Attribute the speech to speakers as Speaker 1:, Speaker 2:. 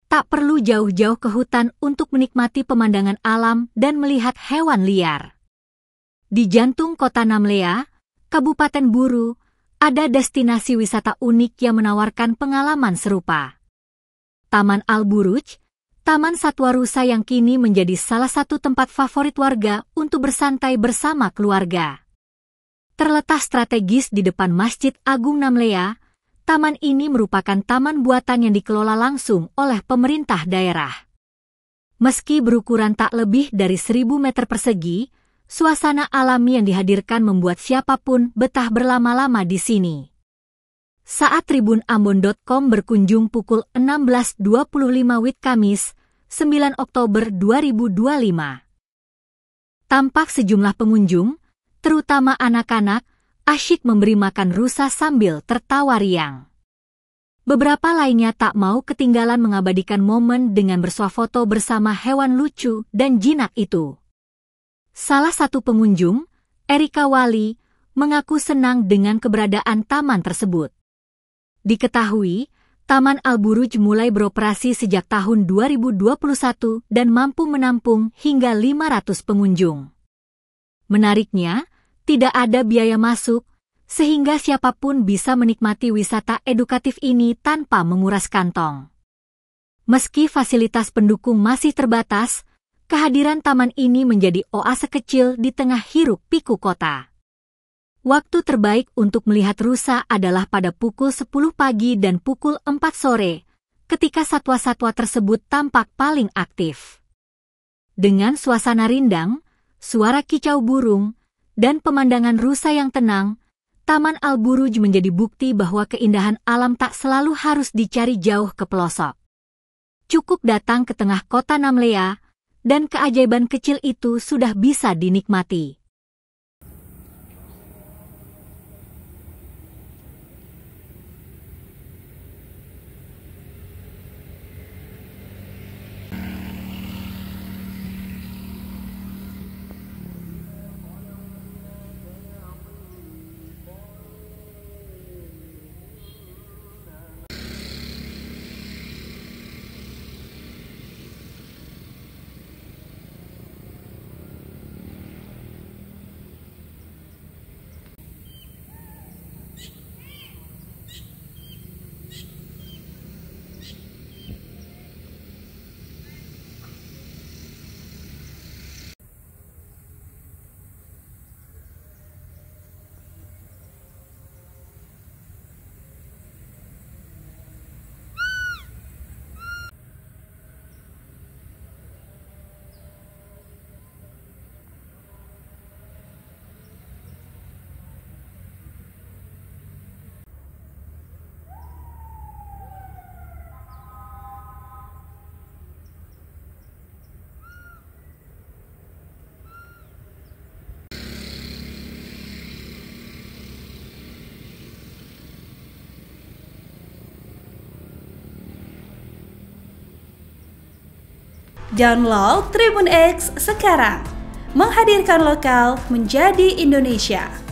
Speaker 1: Tak perlu jauh-jauh ke hutan untuk menikmati pemandangan alam dan melihat hewan liar. Di jantung kota Namlea, Kabupaten Buru, ada destinasi wisata unik yang menawarkan pengalaman serupa. Taman Al-Buruj, Taman Satwa Rusa yang kini menjadi salah satu tempat favorit warga untuk bersantai bersama keluarga. Terletak strategis di depan Masjid Agung Namlea, taman ini merupakan taman buatan yang dikelola langsung oleh pemerintah daerah. Meski berukuran tak lebih dari 1.000 meter persegi, suasana alami yang dihadirkan membuat siapapun betah berlama-lama di sini. Saat tribunambon.com berkunjung pukul 16.25 WIB Kamis, 9 Oktober 2025. Tampak sejumlah pengunjung, terutama anak-anak, asyik memberi makan rusa sambil tertawa riang. Beberapa lainnya tak mau ketinggalan mengabadikan momen dengan bersuah foto bersama hewan lucu dan jinak itu. Salah satu pengunjung, Erika Wali, mengaku senang dengan keberadaan taman tersebut. Diketahui, Taman Al-Buruj mulai beroperasi sejak tahun 2021 dan mampu menampung hingga 500 pengunjung. Menariknya, tidak ada biaya masuk, sehingga siapapun bisa menikmati wisata edukatif ini tanpa menguras kantong. Meski fasilitas pendukung masih terbatas, kehadiran taman ini menjadi oase kecil di tengah hiruk-pikuk kota. Waktu terbaik untuk melihat rusa adalah pada pukul 10 pagi dan pukul 4 sore, ketika satwa-satwa tersebut tampak paling aktif. Dengan suasana rindang, suara kicau burung, dan pemandangan rusa yang tenang, Taman Al-Buruj menjadi bukti bahwa keindahan alam tak selalu harus dicari jauh ke pelosok. Cukup datang ke tengah kota Namlea, dan keajaiban kecil itu sudah bisa dinikmati.
Speaker 2: Download Tribun X sekarang, menghadirkan lokal menjadi Indonesia.